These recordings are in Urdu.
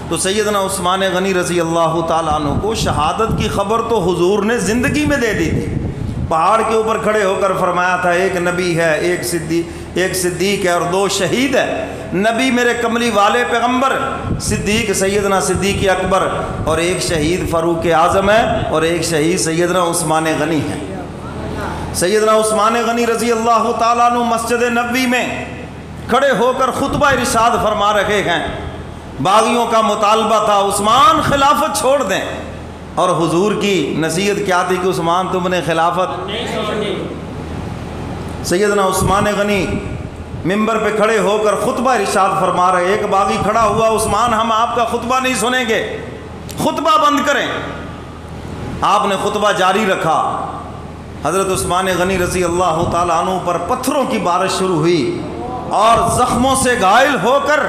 تو سیدنا عثمان غنی رضی اللہ تعالیٰ عنہ کو شہادت کی خبر تو حضور نے زندگی میں دے دی تھی۔ پہاڑ کے اوپر کھڑے ہو کر فرمایا تھا ایک نبی ہے، ایک صدیق ہے اور 2 شہید ہے۔ نبی میرے کملی والے پیغمبر، صدیق سیدنا صدیق اکبر، اور ایک شہید فاروق اعظم ہے، اور ایک شہید سیدنا عثمان غنی ہے۔ سیدنا عثمان غنی رضی اللہ تعالیٰ عنہ مسجد نبوی میں کھڑے ہو کر خطبہ ارشاد فرما رہے ہیں۔ باغیوں کا مطالبہ تھا عثمان خلافت چھوڑ دیں، اور حضور کی نصیحت کیا تھی کہ عثمان تم نے خلافت نہیں چھوڑنی۔ سیدنا عثمان غنی ممبر پہ کھڑے ہو کر خطبہ ارشاد فرما رہے، ایک باغی کھڑا ہوا، عثمان ہم آپ کا خطبہ نہیں سنیں گے، خطبہ بند کریں۔ آپ نے خطبہ جاری رکھا۔ حضرت عثمان غنی رضی اللہ تعالیٰ عنہ پر پتھروں کی بارش شروع ہوئی، اور زخموں سے گھائل ہو کر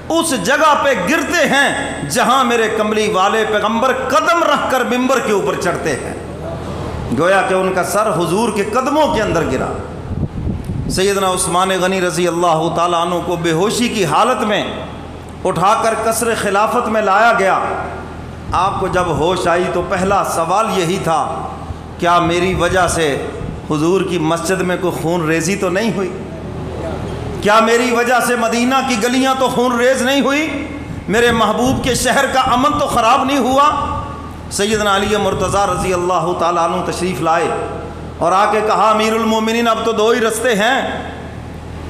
اس جگہ پہ گرتے ہیں جہاں میرے کملی والے پیغمبر قدم رکھ کر ممبر کے اوپر چڑھتے ہیں، گویا کہ ان کا سر حضور کے قدموں کے اندر گرا۔ سیدنا عثمان غنی رضی اللہ تعالیٰ عنہ کو بے ہوشی کی حالت میں اٹھا کر قصر خلافت میں لایا گیا۔ آپ کو جب ہوش آئی تو پہلا سوال یہی تھا، کیا میری وجہ سے حضور کی مسجد میں کوئی خون ریزی تو نہیں ہوئی؟ کیا میری وجہ سے مدینہ کی گلیاں تو خون ریز نہیں ہوئی؟ میرے محبوب کے شہر کا امن تو خراب نہیں ہوا؟ سیدنا علی مرتضیٰ رضی اللہ تعالیٰ عنہ تشریف لائے اور آ کے کہا امیر المومنین اب تو 2 ہی رستے ہیں،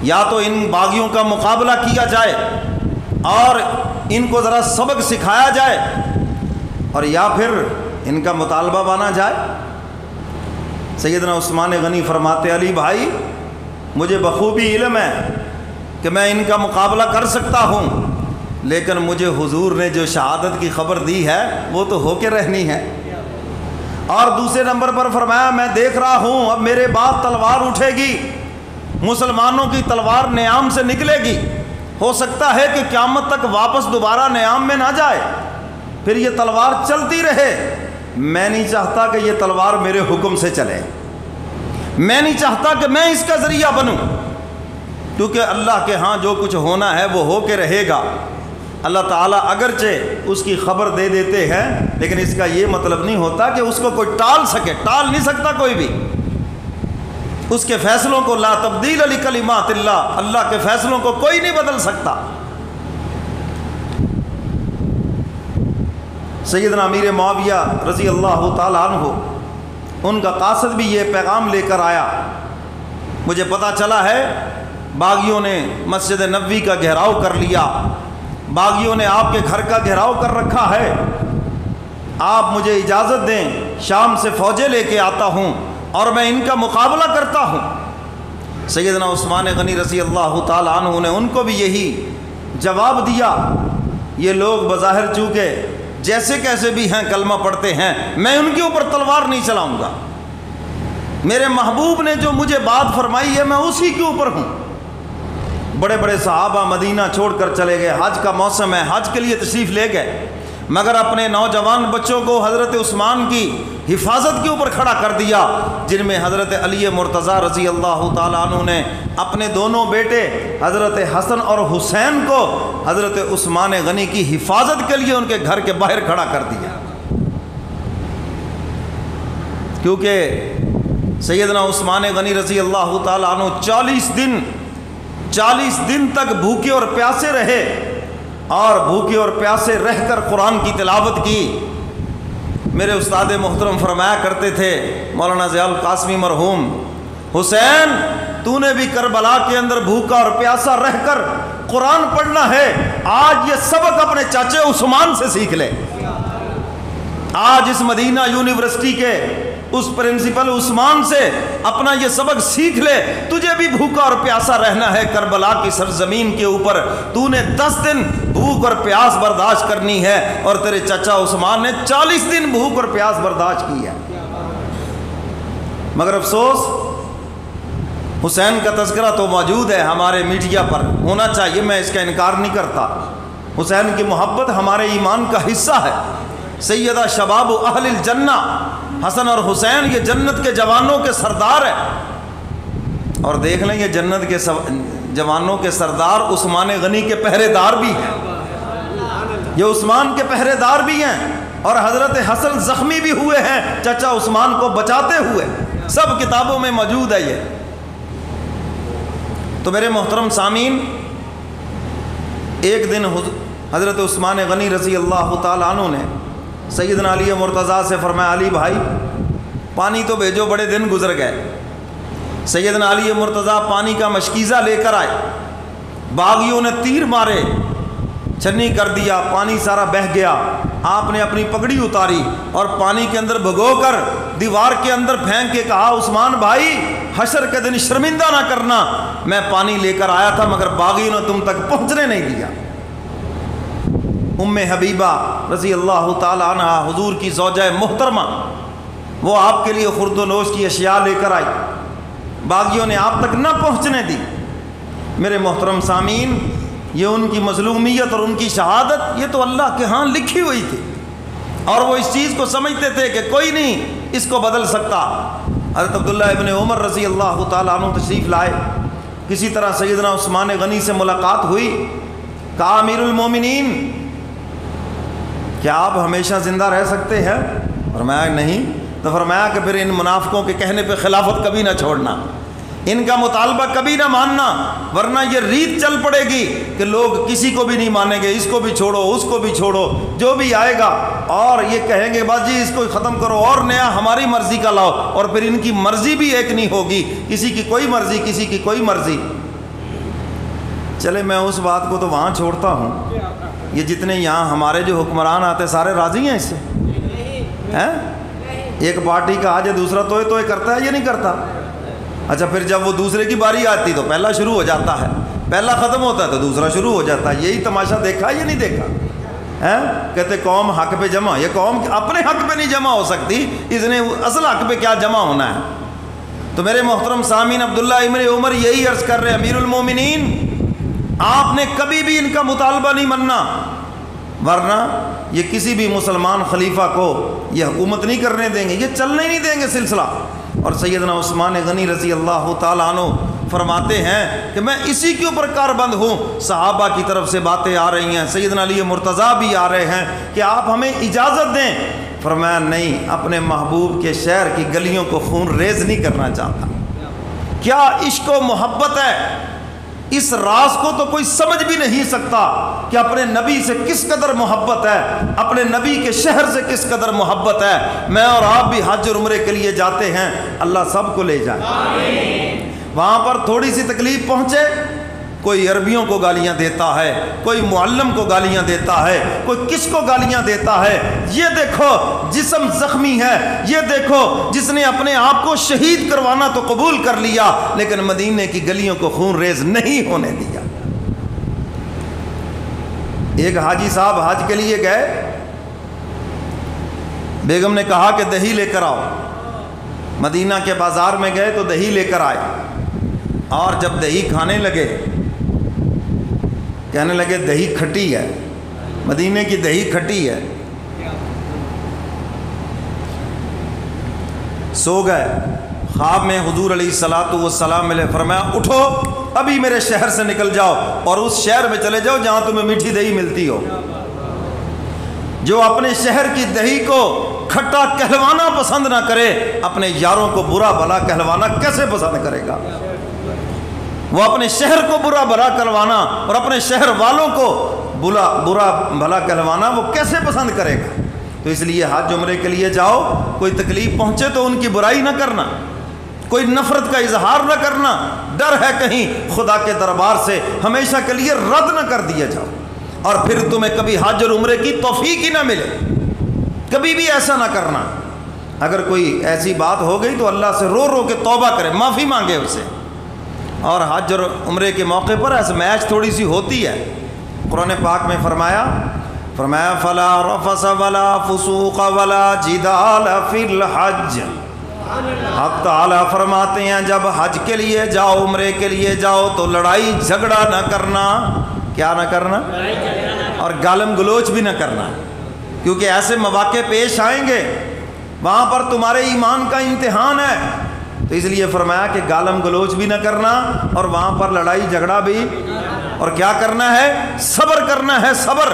یا تو ان باغیوں کا مقابلہ کیا جائے اور ان کو ذرا سبق سکھایا جائے، اور یا پھر ان کا مطالبہ مانا جائے۔ سیدنا عثمان غنی فرماتے علی بھائی مجھے بخوبی علم ہے کہ میں ان کا مقابلہ کر سکتا ہوں، لیکن مجھے حضور نے جو شہادت کی خبر دی ہے وہ تو ہو کے رہنی ہے۔ اور دوسرے نمبر پر فرمایا میں دیکھ رہا ہوں اب میرے بعد تلوار اٹھے گی، مسلمانوں کی تلوار نیام سے نکلے گی، ہو سکتا ہے کہ قیامت تک واپس دوبارہ نیام میں نہ جائے، پھر یہ تلوار چلتی رہے۔ میں نہیں چاہتا کہ یہ تلوار میرے حکم سے چلے، میں نہیں چاہتا کہ میں اس کا ذریعہ بنوں، کیونکہ اللہ کے ہاں جو کچھ ہونا ہے وہ ہو کے رہے گا۔ اللہ تعالیٰ اگرچہ اس کی خبر دے دیتے ہیں، لیکن اس کا یہ مطلب نہیں ہوتا کہ اس کو کوئی ٹال سکے، ٹال نہیں سکتا کوئی بھی اس کے فیصلوں کو۔ لا تبدیل لکلمات اللہ، اللہ کے فیصلوں کو کوئی نہیں بدل سکتا۔ سیدنا امیر معاویہ رضی اللہ تعالیٰ عنہ، ان کا قاصد بھی یہ پیغام لے کر آیا، مجھے پتہ چلا ہے باغیوں نے مسجد نبوی کا گھیراؤ کر لیا، باغیوں نے آپ کے گھر کا گھیراؤ کر رکھا ہے، آپ مجھے اجازت دیں شام سے فوجیں لے کے آتا ہوں اور میں ان کا مقابلہ کرتا ہوں۔ سیدنا عثمان غنی رضی اللہ تعالیٰ عنہ نے ان کو بھی یہی جواب دیا، یہ لوگ بظاہر چونکہ جیسے کیسے بھی ہیں کلمہ پڑھتے ہیں، میں ان کے اوپر تلوار نہیں چلاؤں گا، میرے محبوب نے جو مجھے بات فرمائی ہے میں اسی کے اوپر ہوں۔ بڑے بڑے صحابہ مدینہ چھوڑ کر چلے گئے، حج کا موسم ہے، حج کے لیے تشریف لے گئے، مگر اپنے نوجوان بچوں کو حضرت عثمان کی حفاظت کے اوپر کھڑا کر دیا، جن میں حضرت علی مرتضیٰ رضی اللہ تعالیٰ عنہ نے اپنے دونوں بیٹے حضرت حسن اور حسین کو حضرت عثمان غنی کی حفاظت کے لیے ان کے گھر کے باہر کھڑا کر دیا، کیونکہ سیدنا عثمان غنی رضی اللہ تعالیٰ عنہ 40 دن تک بھوکے اور پیاسے رہے، اور بھوکے اور پیاسے رہ کر قرآن کی تلاوت کی۔ میرے استاد محترم فرمایا کرتے تھے مولانا ضیاء القاسمی مرحوم، حسین تو نے بھی کربلا کے اندر بھوکا اور پیاسا رہ کر قرآن پڑھنا ہے، آج یہ سبق اپنے چاچے عثمان سے سیکھ لے، آج اس مدینہ یونیورسٹی کے اس پرنسپل عثمان سے اپنا یہ سبق سیکھ لے، تجھے بھی بھوکا اور پیاسا رہنا ہے کربلا کی سرزمین کے اوپر، تو نے 10 دن بھوک اور پیاس برداشت کرنی ہے، اور تیرے چچا عثمان نے 40 دن بھوک اور پیاس برداشت کی ہے۔ مگر افسوس حسین کا تذکرہ تو موجود ہے ہمارے میڈیا پر، ہونا چاہیے، میں اس کا انکار نہیں کرتا، حسین کی محبت ہمارے ایمان کا حصہ ہے۔ سیدہ شباب اہل الجنہ حسن اور حسین یہ جنت کے جوانوں کے سردار ہیں، اور دیکھ لیں یہ جنت کے جوانوں کے سردار عثمان غنی کے پہرے دار بھی ہیں۔ یہ عثمان کے پہرے دار بھی ہیں اور حضرت حسن زخمی بھی ہوئے ہیں چچا عثمان کو بچاتے ہوئے، سب کتابوں میں موجود ہے یہ۔ تو میرے محترم سامعین، ایک دن حضرت عثمان غنی رضی اللہ تعالیٰ عنہ نے سیدنا علی مرتضیٰ سے فرمایا علی بھائی پانی تو بھیجو، بڑے دن گزر گئے۔ سیدنا علی مرتضیٰ پانی کا مشکیزہ لے کر آئے، باغیوں نے تیر مارے، چھنی کر دیا، پانی سارا بہہ گیا۔ آپ نے اپنی پگڑی اتاری اور پانی کے اندر بھگو کر دیوار کے اندر پھینک کے کہا عثمان بھائی حشر کے دن شرمندہ نہ کرنا، میں پانی لے کر آیا تھا مگر باغیوں نے تم تک پہنچنے نہیں دیا۔ ام حبیبہ رضی اللہ تعالی عنہ حضور کی زوجہ محترمہ، وہ آپ کے لیے خورد و نوش کی اشیاء لے کر آئی، باغیوں نے آپ تک نہ پہنچنے دی۔ میرے محترم سامعین، یہ ان کی مظلومیت اور ان کی شہادت یہ تو اللہ کے ہاں لکھی ہوئی تھی، اور وہ اس چیز کو سمجھتے تھے کہ کوئی نہیں اس کو بدل سکتا۔ حضرت عبداللہ ابن عمر رضی اللہ تعالیٰ عنہ تشریف لائے، کسی طرح سیدنا عثمان غنی سے ملاقات ہوئی، کہا امیر المومنین کیا آپ ہمیشہ زندہ رہ سکتے ہیں؟ فرمایا نہیں۔ تو فرمایا کہ پھر ان منافقوں کے کہنے پہ خلافت کبھی نہ چھوڑنا، ان کا مطالبہ کبھی نہ ماننا، ورنہ یہ ریت چل پڑے گی کہ لوگ کسی کو بھی نہیں مانیں گے، اس کو بھی چھوڑو اس کو بھی چھوڑو، جو بھی آئے گا اور یہ کہیں گے بس جی اس کو ختم کرو اور نیا ہماری مرضی کا لاؤ، اور پھر ان کی مرضی بھی ایک نہیں ہوگی، کسی کی کوئی مرضی کسی کی کوئی مرضی۔ چلے میں اس بات کو تو وہاں چھوڑتا ہوں، یہ جتنے یہاں ہمارے جو حکمران آتے سارے راضی ہیں اس سے؟ ہیں ایک پارٹی کا آج دوسرا توئے توئے کرتا ہے یا نہیں کرتا؟ اچھا پھر جب وہ دوسرے کی باری آتی تو پہلا شروع ہو جاتا ہے، پہلا ختم ہوتا ہے تو دوسرا شروع ہو جاتا ہے۔ یہی تماشا دیکھا یا نہیں دیکھا؟ کہتے قوم حق پہ جمع، یہ قوم اپنے حق پہ نہیں جمع ہو سکتی، اس نے اصل حق پہ کیا جمع ہونا ہے؟ تو میرے محترم سامعین، عبداللہ ابن عمر یہی عرض کر رہے امیر المومنین آپ نے کبھی بھی ان کا مطالبہ نہیں ماننا، ورنہ یہ کسی بھی مسلمان خلیفہ کو یہ حکومت نہیں کرنے دیں گے، یہ چلنے نہیں دیں گے سلسلہ۔ اور سیدنا عثمان غنی رضی اللہ تعالیٰ عنہ فرماتے ہیں کہ میں اسی کے اوپر کاربند ہوں، صحابہ کی طرف سے باتیں آ رہی ہیں، سیدنا علی مرتضیٰ بھی آ رہے ہیں کہ آپ ہمیں اجازت دیں۔ فرمایا نہیں، اپنے محبوب کے شہر کی گلیوں کو خون ریز نہیں کرنا چاہتا۔ کیا عشق و محبت ہے، اس راز کو تو کوئی سمجھ بھی نہیں سکتا کہ اپنے نبی سے کس قدر محبت ہے، اپنے نبی کے شہر سے کس قدر محبت ہے۔ میں اور آپ بھی حج اور عمرے کے لیے جاتے ہیں، اللہ سب کو لے جائے۔ آمین۔ وہاں پر تھوڑی سی تکلیف پہنچے، کوئی عربیوں کو گالیاں دیتا ہے، کوئی معلم کو گالیاں دیتا ہے، کوئی کس کو گالیاں دیتا ہے۔ یہ دیکھو جسم زخمی ہے، یہ دیکھو جس نے اپنے آپ کو شہید کروانا تو قبول کر لیا لیکن مدینے کی گلیوں کو خون ریز نہیں ہونے دیا۔ ایک حاجی صاحب حج کے لیے گئے، بیگم نے کہا کہ دہی لے کر آؤ، مدینہ کے بازار میں گئے تو دہی لے کر آئے، اور جب دہی کھانے لگے کہنے لگے دہی کھٹی ہے، مدینے کی دہی کھٹی ہے۔ سو گئے، خواب میں حضور علیہ الصلوۃ والسلام ملے، فرمایا اٹھو ابھی میرے شہر سے نکل جاؤ اور اس شہر میں چلے جاؤ جہاں تمہیں میٹھی دہی ملتی ہو۔ جو اپنے شہر کی دہی کو کھٹا کہلوانا پسند نہ کرے، اپنے یاروں کو برا بھلا کہلوانا کیسے پسند کرے گا؟ وہ اپنے شہر کو برا بھلا کہلوانا اور اپنے شہر والوں کو برا بھلا کہلوانا وہ کیسے پسند کرے گا؟ تو اس لیے حج عمرے کے لیے جاؤ، کوئی تکلیف پہنچے تو ان کی برائی نہ کرنا، کوئی نفرت کا اظہار نہ کرنا، ڈر ہے کہیں خدا کے دربار سے ہمیشہ کے لیے رد نہ کر دیا جاؤ اور پھر تمہیں کبھی حج اور عمرے کی توفیق ہی نہ ملے۔ کبھی بھی ایسا نہ کرنا۔ اگر کوئی ایسی بات ہو گئی تو اللہ سے رو رو کے توبہ کرے، معافی مانگے اس سے۔ اور حج اور عمرے کے موقع پر ایسے میچ تھوڑی سی ہوتی ہے، قرآن پاک میں فرمایا فلا رفث ولا فسوق ولا جدال فی الحج۔ حق تعالیٰ فرماتے ہیں جب حج کے لیے جاؤ، عمرے کے لیے جاؤ تو لڑائی جھگڑا نہ کرنا۔ کیا نہ کرنا؟ اور گالم گلوچ بھی نہ کرنا، کیونکہ ایسے مواقع پیش آئیں گے وہاں پر تمہارے ایمان کا امتحان ہے۔ تو اس لیے فرمایا کہ گالم گلوچ بھی نہ کرنا اور وہاں پر لڑائی جھگڑا بھی، اور کیا کرنا ہے؟ صبر کرنا ہے، صبر۔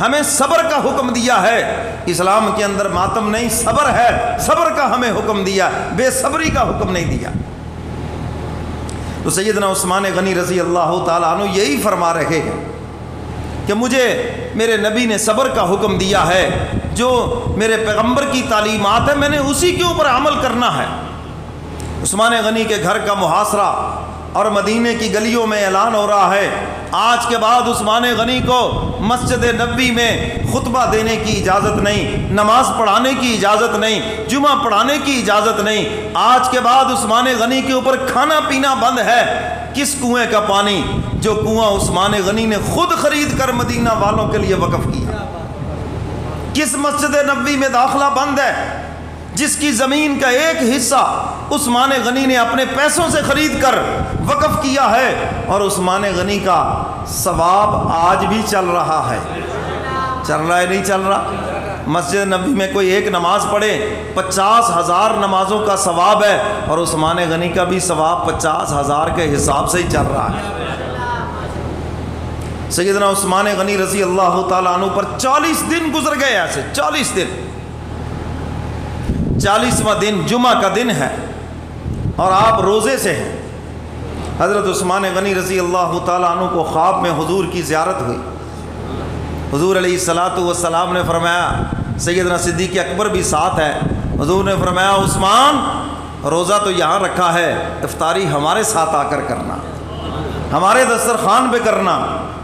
ہمیں صبر کا حکم دیا ہے۔ اسلام کے اندر ماتم نہیں، صبر ہے، صبر کا ہمیں حکم دیا، بے صبری کا حکم نہیں دیا۔ تو سیدنا عثمان غنی رضی اللہ تعالیٰ عنہ یہی فرما رہے ہیں کہ مجھے میرے نبی نے صبر کا حکم دیا ہے، جو میرے پیغمبر کی تعلیمات ہے میں نے اسی کے اوپر عمل کرنا ہے۔ عثمان غنی کے گھر کا محاصرہ اور مدینے کی گلیوں میں اعلان ہو رہا ہے، آج کے بعد عثمان غنی کو مسجد نبوی میں خطبہ دینے کی اجازت نہیں، نماز پڑھانے کی اجازت نہیں، جمعہ پڑھانے کی اجازت نہیں، آج کے بعد عثمان غنی کے اوپر کھانا پینا بند ہے۔ کس کنویں کا پانی؟ جو کنواں عثمان غنی نے خود خرید کر مدینہ والوں کے لیے وقف کیا۔ کس مسجد نبوی میں داخلہ بند ہے جس کی زمین کا ایک حصہ عثمان غنی نے اپنے پیسوں سے خرید کر وقف کیا ہے، اور عثمان غنی کا ثواب آج بھی چل رہا ہے؟ چل رہا ہے نہیں چل رہا؟ مسجد نبوی میں کوئی ایک نماز پڑھے 50,000 نمازوں کا ثواب ہے، اور عثمان غنی کا بھی ثواب 50,000 کے حساب سے ہی چل رہا ہے۔ سیدنا عثمان غنی رضی اللہ تعالیٰ عنہ پر 40 دن گزر گئے، ایسے 40 دن۔ 40واں دن جمعہ کا دن ہے اور آپ روزے سے ہیں۔ حضرت عثمان غنی رضی اللہ تعالیٰ عنہ کو خواب میں حضور کی زیارت ہوئی۔ حضور علیہ الصلاۃ والسلام نے فرمایا، سیدنا صدیق اکبر بھی ساتھ ہے، حضور نے فرمایا عثمان روزہ تو یہاں رکھا ہے، افطاری ہمارے ساتھ آ کر کرنا، ہمارے دسترخوان پہ کرنا۔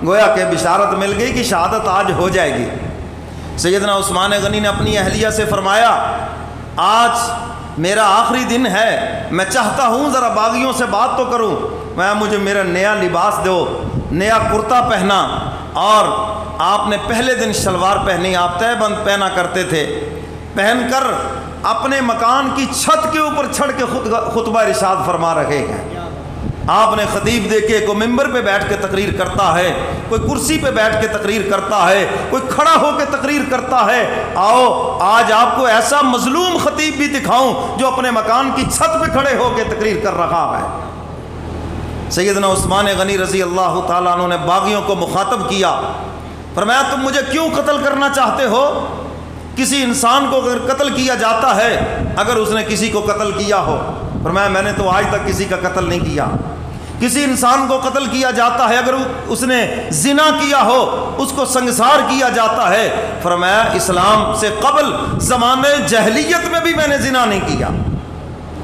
گویا کہ بشارت مل گئی کہ شہادت آج ہو جائے گی۔ سیدنا عثمان غنی نے اپنی اہلیہ سے فرمایا، آج میرا آخری دن ہے، میں چاہتا ہوں ذرا باغیوں سے بات تو کروں، مجھے میرا نیا لباس دو، نیا کرتا پہنا، اور آپ نے پہلے دن شلوار پہنی، آپ تہ بند پہنا کرتے تھے، پہن کر اپنے مکان کی چھت کے اوپر چڑھ کے خطبہ ارشاد فرما رہے ہیں۔ آپ نے خطیب دیکھے، کوئی ممبر پہ بیٹھ کے تقریر کرتا ہے، کوئی کرسی پہ بیٹھ کے تقریر کرتا ہے، کوئی کھڑا ہو کے تقریر کرتا ہے۔ آؤ آج آپ کو ایسا مظلوم خطیب بھی دکھاؤں جو اپنے مکان کی چھت پہ کھڑے ہو کے تقریر کر رہا ہے۔ سیدنا عثمان غنی رضی اللہ تعالیٰ عنہ نے باغیوں کو مخاطب کیا، فرمایا تم مجھے کیوں قتل کرنا چاہتے ہو؟ کسی انسان کو اگر قتل کیا جاتا ہے، اگر اس نے کسی کو قتل کیا ہو، فرمایا میں نے تو آج تک کسی کا قتل نہیں کیا۔ کسی انسان کو قتل کیا جاتا ہے، اگر اس نے زنا کیا ہو اس کو سنگسار کیا جاتا ہے، فرمایا اسلام سے قبل زمانے جہلیت میں بھی میں نے زنا نہیں کیا۔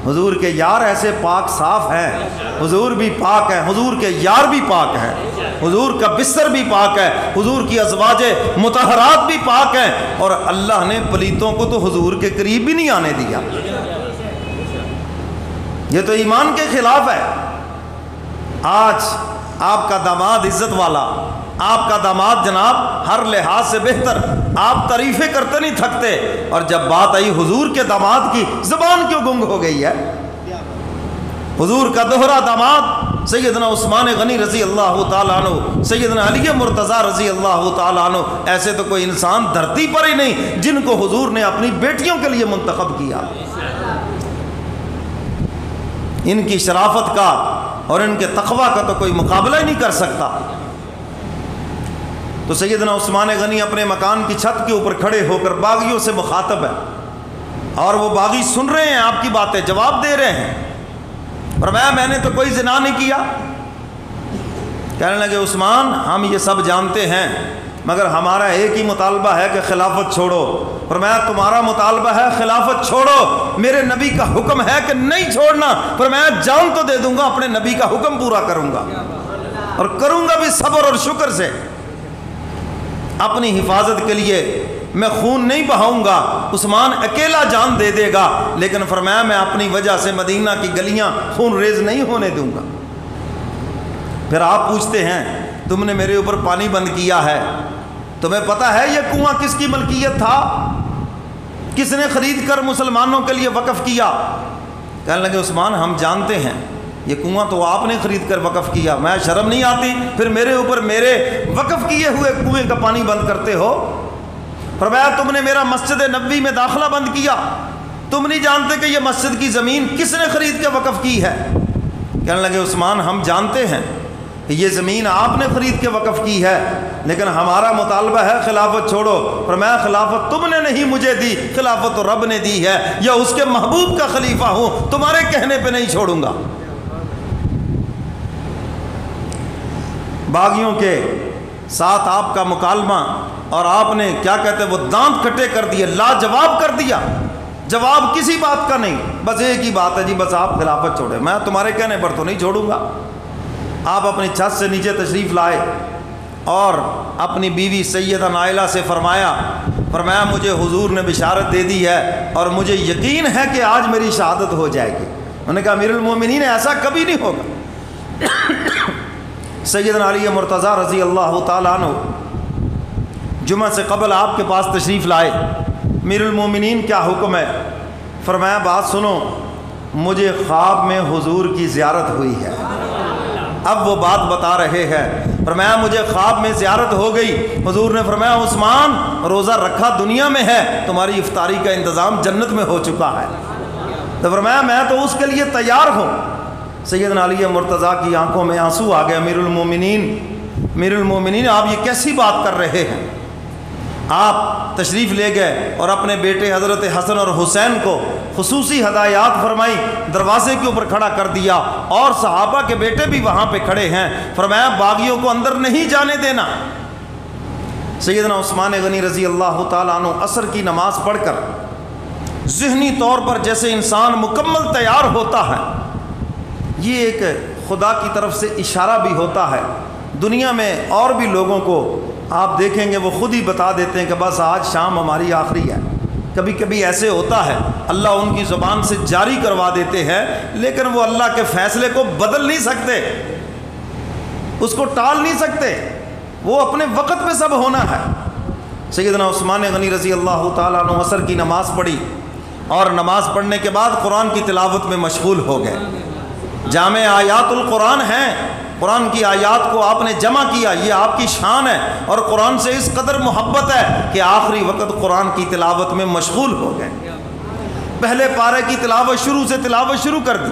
حضور کے یار ایسے پاک صاف ہیں، حضور بھی پاک ہیں، حضور کے یار بھی پاک ہیں، حضور کا بستر بھی پاک ہے، حضور کی ازواج مطہرات بھی پاک ہیں، اور اللہ نے پلیتوں کو تو حضور کے قریب بھی نہیں آنے دیا۔ یہ تو ایمان کے خلاف ہے۔ آج آپ کا داماد عزت والا، آپ کا داماد جناب ہر لحاظ سے بہتر، آپ تعریفیں کرتے نہیں تھکتے، اور جب بات آئی حضور کے داماد کی زبان کیوں گنگ ہو گئی ہے؟ حضور کا دوہرا داماد سیدنا عثمان غنی رضی اللہ تعالیٰ عنہ، سیدنا علی مرتضیٰ رضی اللہ تعالیٰ عنہ، ایسے تو کوئی انسان دھرتی پر ہی نہیں جن کو حضور نے اپنی بیٹیوں کے لیے منتخب کیا۔ ان کی شرافت کا اور ان کے تقویٰ کا تو کوئی مقابلہ ہی نہیں کر سکتا۔ تو سیدنا عثمان غنی اپنے مکان کی چھت کے اوپر کھڑے ہو کر باغیوں سے مخاطب ہے، اور وہ باغی سن رہے ہیں آپ کی باتیں، جواب دے رہے ہیں۔ فرمایا میں نے تو کوئی زنا نہیں کیا۔ کہنے لگے عثمان ہم یہ سب جانتے ہیں، مگر ہمارا ایک ہی مطالبہ ہے کہ خلافت چھوڑو۔ فرمایا تمہارا مطالبہ ہے خلافت چھوڑو، میرے نبی کا حکم ہے کہ نہیں چھوڑنا۔ فرمایا جان تو دے دوں گا، اپنے نبی کا حکم پورا کروں گا، اور کروں گا بھی صبر اور شکر سے۔ اپنی حفاظت کے لیے میں خون نہیں بہاؤں گا، عثمان اکیلا جان دے دے گا، لیکن فرمایا میں اپنی وجہ سے مدینہ کی گلیاں خون ریز نہیں ہونے دوں گا۔ پھر آپ پوچھتے ہیں تم نے میرے اوپر پانی بند کیا ہے، تمہیں پتہ ہے یہ کنواں کس کی ملکیت تھا؟ کس نے خرید کر مسلمانوں کے لیے وقف کیا؟ کہنے لگے عثمان ہم جانتے ہیں، یہ کنواں تو آپ نے خرید کر وقف کیا، میں شرم نہیں آتی پھر میرے اوپر میرے وقف کیے ہوئے کنویں کا پانی بند کرتے ہو؟ فرمایا تم نے میرا مسجد نبوی میں داخلہ بند کیا، تم نہیں جانتے کہ یہ مسجد کی زمین کس نے خرید کے وقف کی ہے؟ کہنے لگے عثمان ہم جانتے ہیں کہ یہ زمین آپ نے خرید کے وقف کی ہے، لیکن ہمارا مطالبہ ہے خلافت چھوڑو۔ فرمایا خلافت تم نے نہیں مجھے دی، خلافت تو رب نے دی ہے، یا اس کے محبوب کا خلیفہ ہوں، تمہارے کہنے پہ نہیں چھوڑوں گا۔ باغیوں کے ساتھ آپ کا مکالمہ، اور آپ نے کیا کہتے ہیں وہ دانت کٹے کر دیے، لاجواب کر دیا، جواب کسی بات کا نہیں، بس ایک ہی بات ہے جی، بس آپ خلافت چھوڑیں، میں تمہارے کہنے پر تو نہیں چھوڑوں گا۔ آپ اپنی چھت سے نیچے تشریف لائے اور اپنی بیوی سیدہ نائلہ سے فرمایا مجھے حضور نے بشارت دے دی ہے اور مجھے یقین ہے کہ آج میری شہادت ہو جائے گی۔ انہوں نے کہا امیر المومنین ایسا کبھی نہیں ہوگا۔ سیدنا علی مرتضیٰ رضی اللہ تعالیٰ عنہ جمعہ سے قبل آپ کے پاس تشریف لائے۔ امیر المومنین کیا حکم ہے؟ فرمایا بات سنو، مجھے خواب میں حضور کی زیارت ہوئی ہے۔ اب وہ بات بتا رہے ہیں، فرمایا مجھے خواب میں زیارت ہو گئی، حضور نے فرمایا عثمان روزہ رکھا دنیا میں ہے، تمہاری افطاری کا انتظام جنت میں ہو چکا ہے۔ تو فرمایا میں تو اس کے لیے تیار ہوں۔ سیدنا علی مرتضیٰ کی آنکھوں میں آنسو آ گئے۔ امیر المومنین آپ یہ کیسی بات کر رہے ہیں؟ آپ تشریف لے گئے اور اپنے بیٹے حضرت حسن اور حسین کو خصوصی ہدایات فرمائی، دروازے کے اوپر کھڑا کر دیا، اور صحابہ کے بیٹے بھی وہاں پہ کھڑے ہیں۔ فرمایا باغیوں کو اندر نہیں جانے دینا۔ سیدنا عثمان غنی رضی اللہ تعالیٰ عنہ عصر کی نماز پڑھ کر ذہنی طور پر جیسے انسان مکمل تیار ہوتا ہے، یہ ایک خدا کی طرف سے اشارہ بھی ہوتا ہے۔ دنیا میں اور بھی لوگوں کو آپ دیکھیں گے وہ خود ہی بتا دیتے ہیں کہ بس آج شام ہماری آخری ہے۔ کبھی کبھی ایسے ہوتا ہے، اللہ ان کی زبان سے جاری کروا دیتے ہیں، لیکن وہ اللہ کے فیصلے کو بدل نہیں سکتے، اس کو ٹال نہیں سکتے، وہ اپنے وقت پہ سب ہونا ہے۔ سیدنا عثمان غنی رضی اللہ تعالیٰ عنہ عصر کی نماز پڑھی، اور نماز پڑھنے کے بعد قرآن کی تلاوت میں مشغول ہو گئے۔ جامع آیات القرآن ہیں، قرآن کی آیات کو آپ نے جمع کیا، یہ آپ کی شان ہے، اور قرآن سے اس قدر محبت ہے کہ آخری وقت قرآن کی تلاوت میں مشغول ہو گئے۔ پہلے پارے کی تلاوت شروع کر دی۔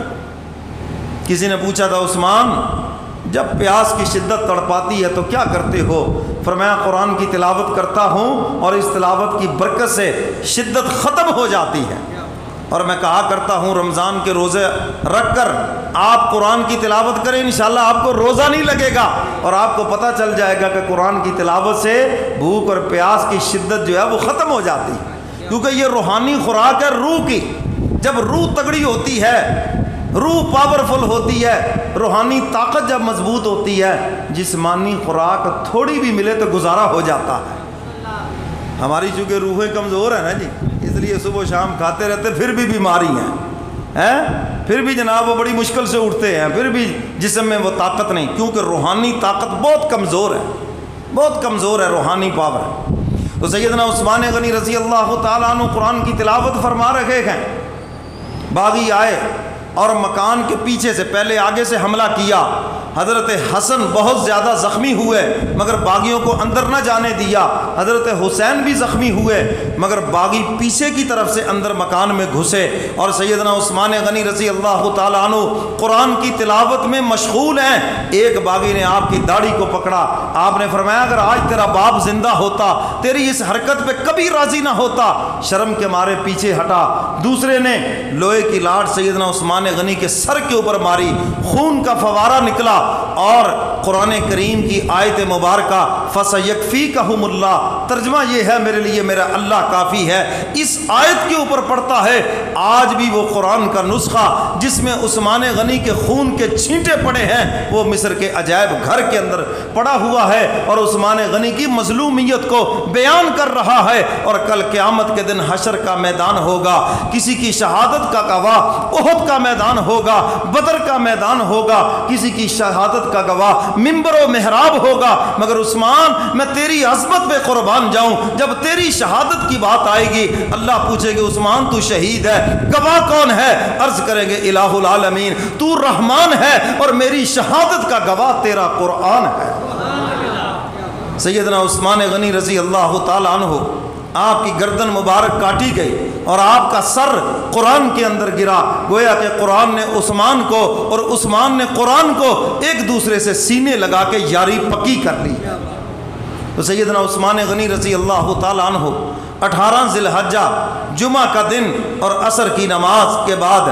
کسی نے پوچھا تھا عثمان جب پیاس کی شدت تڑپاتی ہے تو کیا کرتے ہو؟ فرمایا قرآن کی تلاوت کرتا ہوں اور اس تلاوت کی برکت سے شدت ختم ہو جاتی ہے، اور میں کہا کرتا ہوں رمضان کے روزے رکھ کر آپ قرآن کی تلاوت کریں، انشاءاللہ آپ کو روزہ نہیں لگے گا، اور آپ کو پتہ چل جائے گا کہ قرآن کی تلاوت سے بھوک اور پیاس کی شدت جو ہے وہ ختم ہو جاتی ہے، کیونکہ یہ روحانی خوراک ہے روح کی۔ جب روح تگڑی ہوتی ہے، روح پاورفل ہوتی ہے، روحانی طاقت جب مضبوط ہوتی ہے، جسمانی خوراک تھوڑی بھی ملے تو گزارا ہو جاتا ہے۔ ہماری چونکہ روحیں کمزور ہیں نا جی، اس لیے صبح و شام کھاتے رہتے، پھر بھی بیماری ہیں، پھر بھی جناب وہ بڑی مشکل سے اٹھتے ہیں، پھر بھی جسم میں وہ طاقت نہیں، کیونکہ روحانی طاقت بہت کمزور ہے، بہت کمزور ہے روحانی پاور۔ تو سیدنا عثمان غنی رضی اللہ تعالیٰ عنہ قرآن کی تلاوت فرما رہے ہیں، باغی آئے اور مکان کے پیچھے سے پہلے آگے سے حملہ کیا۔ حضرت حسن بہت زیادہ زخمی ہوئے مگر باغیوں کو اندر نہ جانے دیا، حضرت حسین بھی زخمی ہوئے مگر باغی پیچھے کی طرف سے اندر مکان میں گھسے، اور سیدنا عثمان غنی رضی اللہ تعالیٰ عنہ قرآن کی تلاوت میں مشغول ہیں۔ ایک باغی نے آپ کی داڑھی کو پکڑا، آپ نے فرمایا اگر آج تیرا باپ زندہ ہوتا تیری اس حرکت پہ کبھی راضی نہ ہوتا، شرم کے مارے پیچھے ہٹا۔ دوسرے نے لوہے کی لاٹ سیدنا عثمان غنی کے سر کے اوپر ماری، خون کا فوارہ نکلا، اور قرآن کریم کی آیت مبارکہ فَسَيَكْفِيكَهُمُ اللَّهُ، ترجمہ یہ ہے میرے لیے میرا اللہ کافی ہے، اس آیت کے اوپر پڑھتا ہے۔ آج بھی وہ قرآن کا نسخہ جس میں عثمان غنی کے خون کے چھینٹے پڑے ہیں وہ مصر کے عجائب گھر کے اندر پڑا ہوا ہے، اور عثمان غنی کی مظلومیت کو بیان کر رہا ہے۔ اور کل قیامت کے دن حشر کا میدان ہوگا، کسی کی شہادت کا گواہ احد کا میدان ہوگا، بدر کا میدان ہوگا، کسی کی شہادت کا گواہ منبر و محراب ہوگا، مگر عثمان میں تیری عظمت پہ قربان جاؤں، جب تیری شہادت کی بات آئے گی اللہ پوچھے گے عثمان تو شہید ہے، گواہ کون ہے؟ عرض کریں گے الہ العالمین، تو رحمان ہے اور میری شہادت کا گواہ تیرا قرآن ہے۔ سیدنا عثمان غنی رضی اللہ تعالیٰ عنہ آپ کی گردن مبارک کاٹی گئی اور آپ کا سر قرآن کے اندر گرا. گویا کہ قرآن نے عثمان کو اور عثمان نے قرآن کو ایک دوسرے سے سینے لگا کے یاری پکی کر لی. تو سیدنا عثمان غنی رضی اللہ تعالیٰ عنہ 18 ذی الحجہ جمعہ کا دن اور عصر کی نماز کے بعد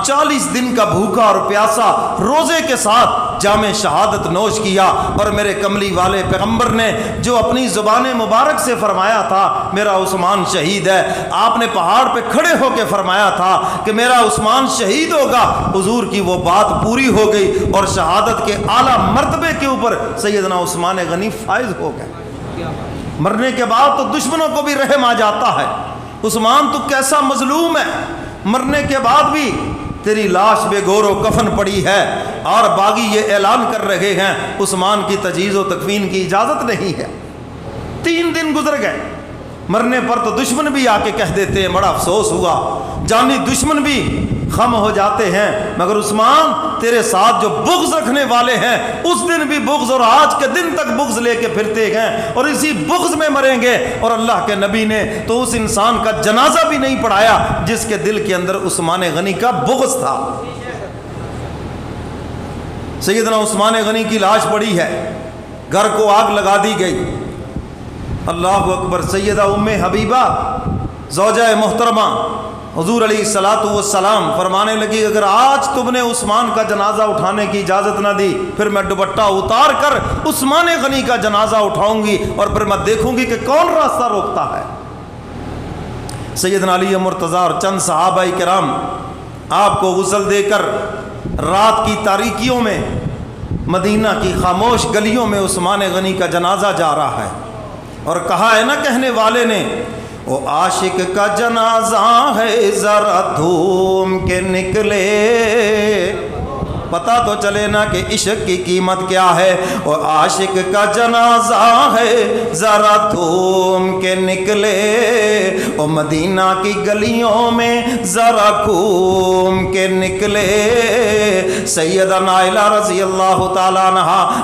40 دن کا بھوکا اور پیاسا روزے کے ساتھ جام شہادت نوش کیا. اور میرے کملی والے پیغمبر نے جو اپنی زبان مبارک سے فرمایا تھا میرا عثمان شہید ہے، آپ نے پہاڑ پہ کھڑے ہو کے فرمایا تھا کہ میرا عثمان شہید ہوگا. حضور کی وہ بات پوری ہو گئی اور شہادت کے اعلیٰ مرتبے کے اوپر سیدنا عثمان غنی فائز ہو گئے. مرنے کے بعد تو دشمنوں کو بھی رحم آ جاتا ہے. عثمان تو کیسا مظلوم ہے، مرنے کے بعد بھی تیری لاش بے گور و کفن پڑی ہے اور باغی یہ اعلان کر رہے ہیں عثمان کی تجہیز و تکفین کی اجازت نہیں ہے. 3 دن گزر گئے، مرنے پر تو دشمن بھی آ کے کہہ دیتے ہیں بڑا افسوس ہوا، جانی دشمن بھی خم ہو جاتے ہیں، مگر عثمان تیرے ساتھ جو بغض رکھنے والے ہیں اس دن بھی بغض اور آج کے دن تک بغض لے کے پھرتے ہیں اور اسی بغض میں مریں گے. اور اللہ کے نبی نے تو اس انسان کا جنازہ بھی نہیں پڑھایا جس کے دل کے اندر عثمان غنی کا بغض تھا. سیدنا عثمان غنی کی لاش پڑی ہے، گھر کو آگ لگا دی گئی. اللہ اکبر. سیدہ ام حبیبہ زوجہ محترمہ حضور علیہ الصلوۃ والسلام فرمانے لگی اگر آج تم نے عثمان کا جنازہ اٹھانے کی اجازت نہ دی پھر میں دوپٹہ اتار کر عثمان غنی کا جنازہ اٹھاؤں گی اور پھر میں دیکھوں گی کہ کون راستہ روکتا ہے. سیدنا علی مرتضیٰ اور چند صحابہ کرام آپ کو غسل دے کر رات کی تاریکیوں میں مدینہ کی خاموش گلیوں میں عثمان غنی کا جنازہ جا رہا ہے. اور کہا ہے نا کہنے والے نے وہ عاشق کا جنازہ ہے ذرا دھوم کے نکلے، پتہ تو چلے نا کہ عشق کی قیمت کیا ہے. وہ عاشق کا جنازہ ہے ذرا دھوم کے نکلے، وہ مدینہ کی گلیوں میں ذرا گھوم کے نکلے. سیدہ نائلہ رضی اللہ تعالیٰ عنہ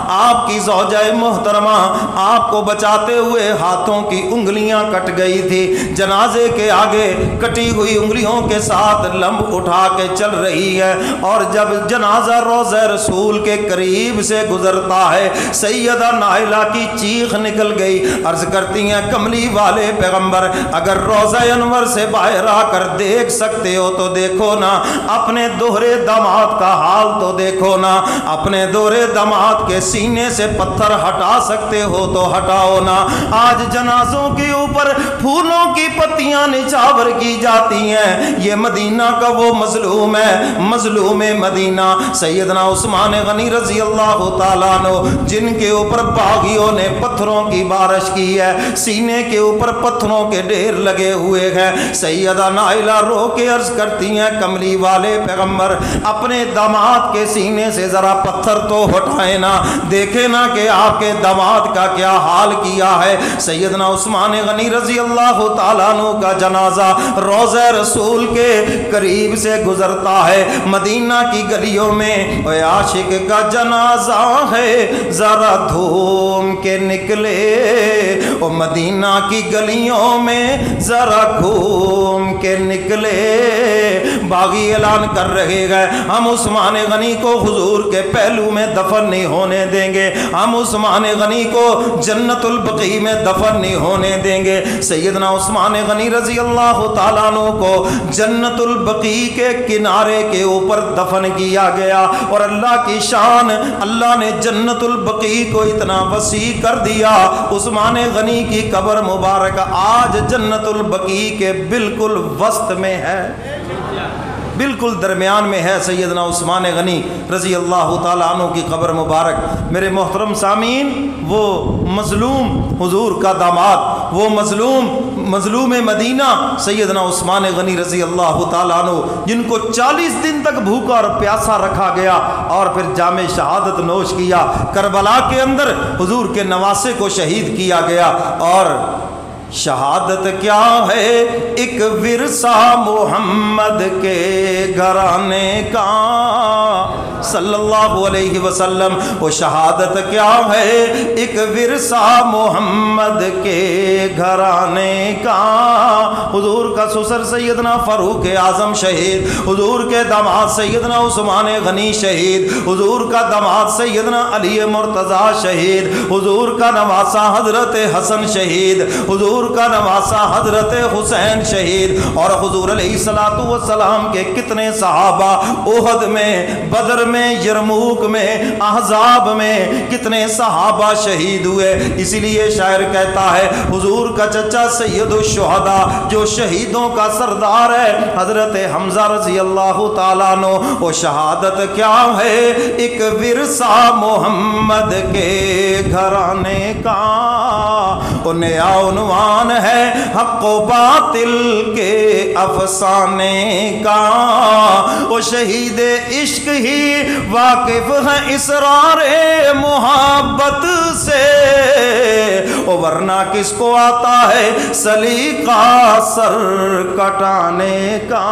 آپ کی زوجہ محترمہ آپ کو بچاتے ہوئے ہاتھوں کی انگلیاں کٹ گئی تھی، جنازے کے آگے کٹی ہوئی انگلیوں کے ساتھ لمب اٹھا کے چل رہی ہے. اور جب جنازہ روضہ رسول کے قریب سے گزرتا ہے سیدہ نائلہ کی چیخ نکل گئی. عرض کرتی ہیں کملی والے پیغمبر اگر روضہ انور سے باہر آ کر دیکھ سکتے ہو تو دیکھو نا، اپنے دوہرے داماد کا حال تو دیکھو نا، اپنے دوہرے داماد کے سینے سے پتھر ہٹا سکتے ہو تو ہٹاؤ نا. آج جنازوں کے اوپر پھولوں کی پتیاں نچھاور کی جاتی ہیں. یہ مدینہ کا وہ مظلوم ہے، مظلوم مدینہ سیدنا عثمان غنی رضی اللہ تعالیٰ عنہ جن کے اوپر باغیوں نے پتھروں کی بارش کی ہے، سینے کے اوپر پتھروں کے ڈھیر لگے ہوئے ہیں. سیدہ نائلہ رو کے عرض کرتی ہیں کملی والے پیغمبر اپنے داماد کے سینے سے ذرا پتھر تو ہٹائے نا، دیکھے نا کہ آپ کے داماد کا کیا حال کیا ہے. سیدنا عثمان غنی رضی اللہ تعالیٰ عنہ کا جنازہ روضہ رسول کے قریب سے گزرتا ہے مدینہ کی گلیوں میں. اے عاشق کا جنازہ ہے ذرا دھوم کے نکلے، او مدینہ کی گلیوں میں ذرا گھوم کے نکلے. باغی اعلان کر رہے گئے ہم عثمان غنی کو حضور کے پہلو میں دفن نہیں ہونے دیں گے، ہم عثمان غنی کو جنت البقیع میں دفن نہیں ہونے دیں گے. سیدنا عثمان غنی رضی اللہ تعالیٰ عنہ کو جنت البقیع کے کنارے کے اوپر دفن کیا گیا. اور اللہ کی شان، اللہ نے جنت البقیع کو اتنا وسیع کر دیا. عثمان غنی کی قبر مبارک آج جنت البقیع کے بالکل وسط میں ہے، بالکل درمیان میں ہے سیدنا عثمان غنی رضی اللہ تعالیٰ عنہ کی قبر مبارک. میرے محترم سامعین وہ مظلوم حضور کا داماد، وہ مظلوم مدینہ سیدنا عثمان غنی رضی اللہ تعالیٰ عنہ جن کو 40 دن تک بھوکا اور پیاسا رکھا گیا اور پھر جام شہادت نوش کیا. کربلا کے اندر حضور کے نواسے کو شہید کیا گیا اور شہادت کیا ہے ایک ورثہ محمد کے گھرانے کا صلی اللہ علیہ وسلم. وہ شہادت کیا ہے ایک ورثہ محمد کے گھرانے کا. حضور کا سسر سیدنا فاروق اعظم شہید، حضور کے داماد سیدنا عثمان غنی شہید، حضور کا داماد سیدنا علی مرتضیٰ شہید، حضور کا نواسہ حضرت حسن شہید، حضور کا نواسہ حضرت حسین شہید، اور حضور علیہ السلام کے کتنے صحابہ احد میں، بدر میں، یرموک میں، احزاب میں کتنے صحابہ شہید ہوئے. اسی لیے شاعر کہتا ہے حضور کا چچا سید الشہداء جو شہیدوں کا سردار ہے حضرت حمزہ رضی اللہ تعالیٰ عنہ. وہ شہادت کیا ہے ایک ورثہ محمد کے گھرانے کا. وہ نیا عنوان ہے حق و باطل کے افسانے کا. وہ شہید عشق ہی واقف ہے اسرار محبت سے، ورنہ کس کو آتا ہے سلیقہ سر کٹانے کا.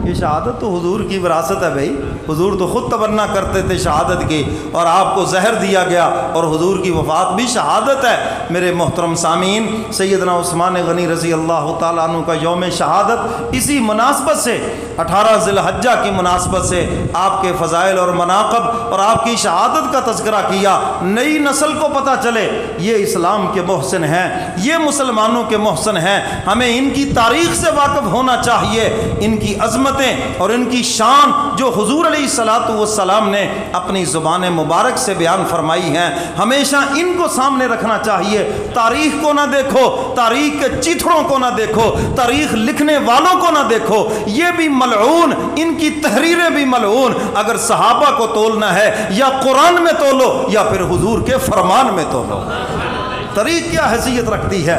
یہ شہادت تو حضور کی وراثت ہے بھائی. حضور تو خود تمنا کرتے تھے شہادت کی، اور آپ کو زہر دیا گیا، اور حضور کی وفات بھی شہادت ہے. میرے محترم سامعین، سیدنا عثمان غنی رضی اللہ تعالیٰ عنہ کا یوم شہادت اسی مناسبت سے 18 ذی الحجہ کی مناسبت سے آپ کے فضائل اور مناقب اور آپ کی شہادت کا تذکرہ کیا. نئی نسل کو پتہ چلے یہ اسلام کے محسن ہیں، یہ مسلمانوں کے محسن ہیں. ہمیں ان کی تاریخ سے واقف ہونا چاہیے، ان کی عظمتیں اور ان کی شان جو حضور علیہ الصلوۃ والسلام نے اپنی زبان مبارک سے بیان فرمائی ہیں، ہمیشہ ان کو سامنے رکھنا چاہیے. تاریخ کو نہ دیکھو، تاریخ کے چیتھڑوں کو نہ دیکھو، تاریخ لکھنے والوں کو نہ دیکھو، یہ بھی ملعون، ان کی تحریریں بھی ملعون. اگر صحابہ کو تولنا ہے یا قرآن میں تولو یا پھر حضور کے فرمان میں تولو. تاریخ کیا حیثیت رکھتی ہے؟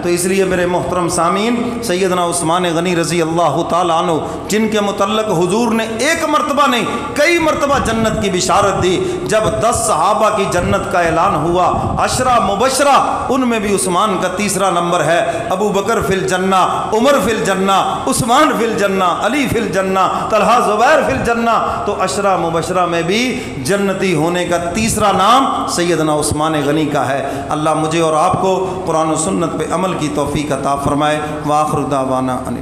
تو اس لیے میرے محترم سامعین، سیدنا عثمان غنی رضی اللہ تعالیٰ عنہ جن کے متعلق حضور نے ایک مرتبہ نہیں کئی مرتبہ جنت کی بشارت دی. جب 10 صحابہ کی جنت کا اعلان ہوا، 10 مبشرہ، ان میں بھی عثمان کا تیسرا نمبر ہے. ابو بکر فی الجنہ، عمر فی الجنہ، عثمان فی الجنہ، علی فی الجنہ، طلحہ زبیر فی الجنہ. تو 10 مبشرہ میں بھی جنتی ہونے کا تیسرا نام سیدنا عثمان غنی کا ہے. اللہ مجھے اور آپ کو قرآن و سنت پہ عمل کی توفیق عطا فرمائے. وآخر دعوانا ان